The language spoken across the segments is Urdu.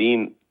3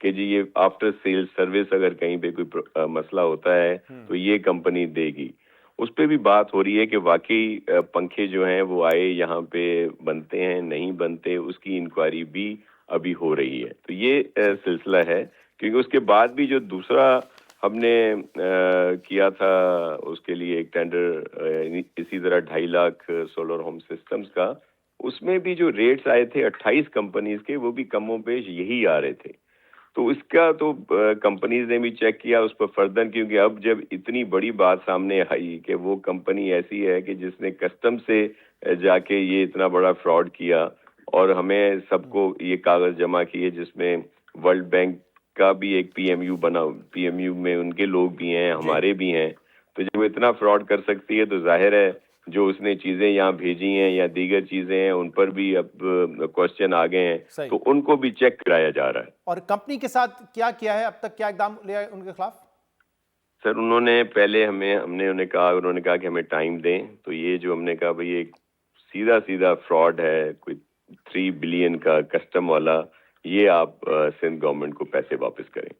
کہ جی یہ آفٹر سیل سروس اگر کہیں پہ کوئی مسئلہ ہوتا ہے تو یہ کمپنی دے گی. اس پہ بھی بات ہو رہی ہے کہ واقعی پنکھے جو ہیں وہ آئے یہاں پہ بنتے ہیں نہیں بنتے, اس کی انکوائری بھی ابھی ہو رہی ہے. تو یہ سلسلہ ہے, کیونکہ اس کے بعد بھی جو دوسرا ہم نے کیا تھا اس کے لیے ایک ٹینڈر اسی طرح 2.5 لاکھ سولر ہوم سسٹمز کا, اس میں بھی جو ریٹس آئے تھے 28 کمپنیز کے, وہ بھی کم و بیش یہی آ رہے تھے. تو اس کا تو کمپنیز نے بھی چیک کیا اس پر فردر, کیونکہ اب جب اتنی بڑی بات سامنے آئی کہ وہ کمپنی ایسی ہے کہ جس نے کسٹم سے جا کے یہ اتنا بڑا فراڈ کیا, اور ہمیں سب کو یہ کاغذ جمع کیے جس میں ورلڈ بینک کا بھی ایک پی ایم یو بنا, پی ایم یو میں ان کے لوگ بھی ہیں ہمارے بھی ہیں. تو جب وہ اتنا فراڈ کر سکتی ہے تو ظاہر ہے جو اس نے چیزیں یہاں بھیجی ہیں یا دیگر چیزیں ہیں ان پر بھی اب کوشچن آ گئے ہیں, تو ان کو بھی چیک کرایا جا رہا ہے. اور کمپنی کے ساتھ کیا کیا ہے اب تک, کیا اقدام لیا ہے ان کے خلاف؟ سر انہوں نے پہلے ہم نے انہوں نے کہا کہ ہمیں ٹائم دیں. تو یہ جو ہم نے کہا بھئی ایک سیدھا فراڈ ہے, کوئی 3 بلین کا کسٹم والا, یہ آپ سندھ گورنمنٹ کو پیسے واپس کریں.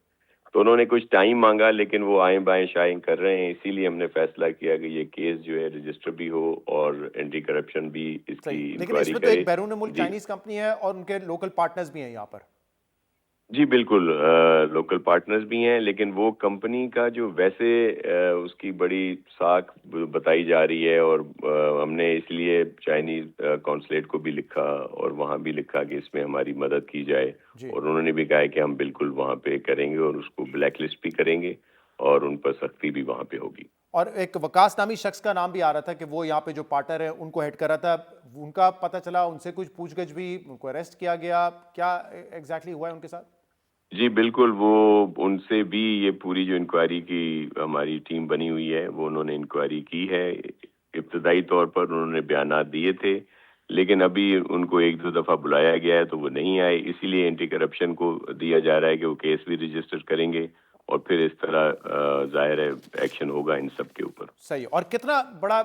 تو انہوں نے کچھ ٹائم مانگا, لیکن وہ آئیں بائیں شائیں کر رہے ہیں. اسی لیے ہم نے فیصلہ کیا کہ یہ کیس جو ہے رجسٹر بھی ہو اور اینٹی کرپشن بھی اس کی لیکن اس انکوائری میں تو کرے. ایک بیرون ملک چائنیز کمپنی ہے اور ان کے لوکل پارٹنرز بھی ہیں یہاں پر. جی بالکل, لوکل پارٹنرز بھی ہیں, لیکن وہ کمپنی کا جو ویسے اس کی بڑی ساکھ بتائی جا رہی ہے, اور ہم نے اس لیے چائنیز کونسلیٹ کو بھی لکھا اور وہاں بھی لکھا کہ اس میں ہماری مدد کی جائے, اور انہوں نے بھی کہا کہ ہم بالکل وہاں پہ کریں گے اور اس کو بلیک لسٹ بھی کریں گے اور ان پر سختی بھی وہاں پہ ہوگی. اور ایک وکاس نامی شخص کا نام بھی آ رہا تھا کہ وہ یہاں پہ جو پارٹنر ہیں ان کو ہیڈ کر رہا تھا, ان کا پتہ چلا, ان سے کچھ پوچھ گچھ بھی, ان کو اریسٹ کیا گیا, کیا ایگزیکٹلی ہوا ہے ان کے ساتھ؟ جی بالکل, وہ ان سے بھی یہ پوری جو انکوائری کی ہماری ٹیم بنی ہوئی ہے وہ انہوں نے انکوائری کی ہے. ابتدائی طور پر انہوں نے بیانات دیے تھے, لیکن ابھی ان کو 1-2 دفعہ بلایا گیا ہے تو وہ نہیں آئے. اسی لیے اینٹی کرپشن کو دیا جا رہا ہے کہ وہ کیس بھی رجسٹر کریں گے, اور پھر اس طرح ظاہر ہے ایکشن ہوگا ان سب کے اوپر. صحیح. اور کتنا بڑا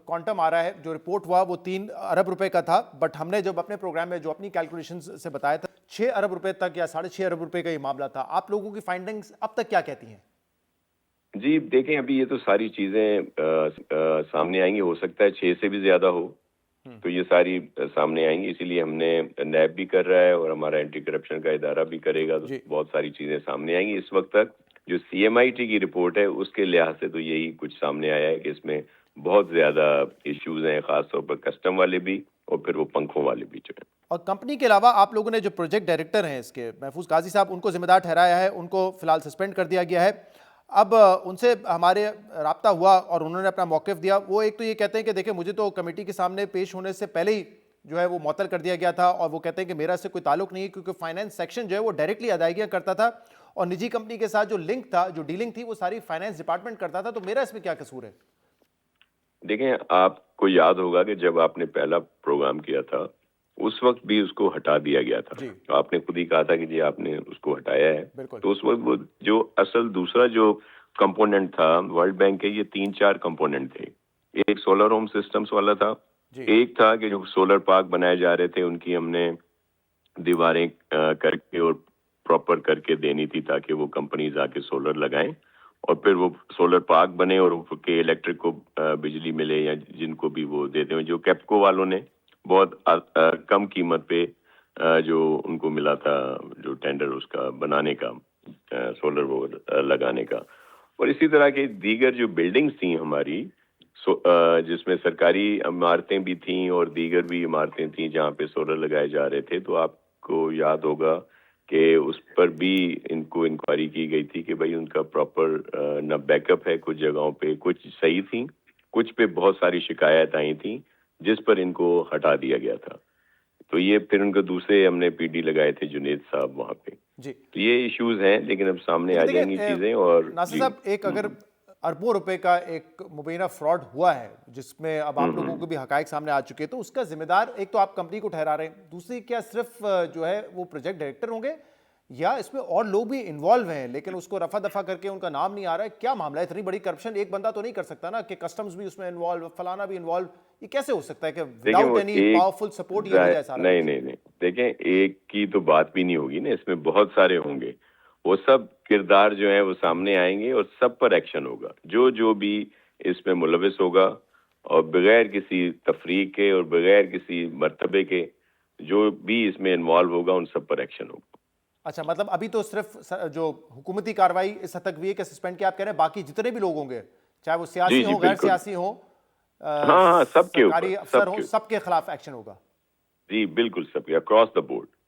کوانٹم آ رہا ہے؟ جو رپورٹ ہوا وہ 3 ارب روپے کا تھا, بٹ ہم نے جب اپنے پروگرام میں جو اپنی کیلکولیشن سے بتایا تھا 6 ارب روپے تک یا 6.5 ارب روپے کا یہ معاملہ تھا. آپ لوگوں کی فائنڈنگز اب تک کیا کہتی ہیں؟ جی دیکھیں, ابھی یہ تو ساری چیزیں سامنے آئیں گی, ہو سکتا ہے 6 سے بھی زیادہ ہو, تو یہ ساری سامنے آئیں گی. اسی لیے ہم نے نیب بھی کر رہا ہے اور ہمارا اینٹی کرپشن کا ادارہ بھی کرے گا, تو بہت ساری چیزیں سامنے آئیں گی. اس وقت تک جو سی ایم آئی ٹی کی رپورٹ ہے اس کے لحاظ سے تو یہی کچھ سامنے آیا ہے کہ اس میں بہت زیادہ ایشوز ہیں, خاص طور پر کسٹم والے بھی اور پھر وہ پنکھوں والے بھی جو ہیں. اور کمپنی کے علاوہ آپ لوگوں نے جو پروجیکٹ ڈائریکٹر ہیں اس کے, محفوظ قاضی صاحب, ان کو ذمہ دار ٹھہرایا ہے, ان کو فی الحال سسپینڈ کر دیا گیا ہے. اب ان سے ہمارے رابطہ ہوا اور انہوں نے اپنا موقف دیا. وہ ایک تو یہ کہتے ہیں کہ دیکھیں مجھے تو کمیٹی کے سامنے پیش ہونے سے پہلے ہی جو ہے وہ معطل کر دیا گیا تھا, اور وہ کہتے ہیں کہ میرا اس سے کوئی تعلق نہیں ہے, کیونکہ فائنانس سیکشن جو ہے وہ ڈائریکٹلی ادائیگیاں کرتا تھا, اور نجی کمپنی کے ساتھ جو لنک تھا, جو ڈیلنگ تھی, وہ ساری فائنانس ڈپارٹمنٹ کرتا تھا. تو میرا اس میں کیا قصور ہے؟ دیکھیں, آپ کو یاد ہوگا کہ جب آپ نے پہلا پروگرام کیا تھا اس وقت بھی اس کو ہٹا دیا گیا تھا. آپ نے خود ہی کہا تھا کہ جی آپ نے اس کو ہٹایا ہے. تو اس وقت وہ جو اصل دوسرا جو کمپوننٹ تھا ورلڈ بینک کے, یہ 3-4 کمپوننٹ تھے. ایک سولر ہوم سسٹمز والا تھا, ایک تھا کہ جو سولر پارک بنائے جا رہے تھے ان کی ہم نے دیواریں کر کے اور پراپر کر کے دینی تھی تاکہ وہ کمپنیز آ کے سولر لگائیں, اور پھر وہ سولر پارک بنے اور کہ الیکٹرک کو بجلی ملے, یا جن کو بھی وہ دیتے ہیں. جو کیپکو والوں نے بہت کم قیمت پہ جو ان کو ملا تھا جو ٹینڈر اس کا بنانے کا, سولر وہ لگانے کا. اور اسی طرح کے دیگر جو بلڈنگز تھیں ہماری, جس میں سرکاری عمارتیں بھی تھیں اور دیگر بھی عمارتیں تھیں جہاں پہ سولر لگائے جا رہے تھے, تو آپ کو یاد ہوگا کہ اس پر بھی ان کو انکوائری کی گئی تھی کہ بھائی ان کا پراپر نہ بیک اپ ہے. کچھ جگہوں پہ کچھ صحیح تھیں, کچھ پہ بہت ساری شکایت آئی تھیں جس پر ان کو ہٹا دیا گیا تھا. تو یہ پھر ان کو دوسرے ہم نے پی ڈی لگائے تھے جنید صاحب وہاں پہ. تو یہ ایشوز ہیں, لیکن اب سامنے آ جائیں گی چیزیں. اور ناصر صاحب, ایک اگر اربوں روپے کا ایک مبینہ فراڈ ہوا ہے جس میں اب آپ لوگوں کو بھی حقائق سامنے آ چکے, تو اس کا ذمہ دار ایک تو آپ کمپنی کو ٹھہرا رہے ہیں, دوسری کیا صرف جو ہے وہ پروجیکٹ ڈائریکٹر ہوں گے, یا اس میں اور لوگ بھی انوالو ہیں لیکن اس کو رفع دفع کر کے ان کا نام نہیں آ رہا ہے؟ کیا معاملہ ہے؟ اتنی بڑی کرپشن ایک بندہ تو نہیں کر سکتا نا, کہ کسٹمز بھی اس میں انوالو, فلانا بھی انوالو. یہ کیسے ہو سکتا ہے کہ وداؤٹ اینی پاورفل سپورٹ یہ ہو جائے سارا؟ نہیں, دیکھیں ایک کی تو بات بھی نہیں ہوگی نا، اس میں بہت سارے ہوں گے، وہ سب کردار جو ہیں وہ سامنے آئیں گے اور سب پر ایکشن ہوگا، جو بھی اس میں ملوث ہوگا، اور بغیر کسی تفریق کے اور بغیر کسی مرتبے کے جو بھی اس میں انوالو ہوگا ان سب پر ایکشن ہوگا۔ اچھا، مطلب ابھی تو صرف جو حکومتی کاروائی اس حد تک ہوئی ہے کہ سسپینڈ کیا، آپ کہہ رہے ہیں باقی جتنے بھی لوگ ہوں گے، چاہے وہ جی سیاسی جی ہوں، غیر بالکل، سیاسی ہوں، ہاں ہاں، سب کے اوپر، سرکاری افسر سب ہوں، کے، سب کے خلاف ایکشن ہوگا؟ جی بالکل سب کے، اکراس دا بورڈ۔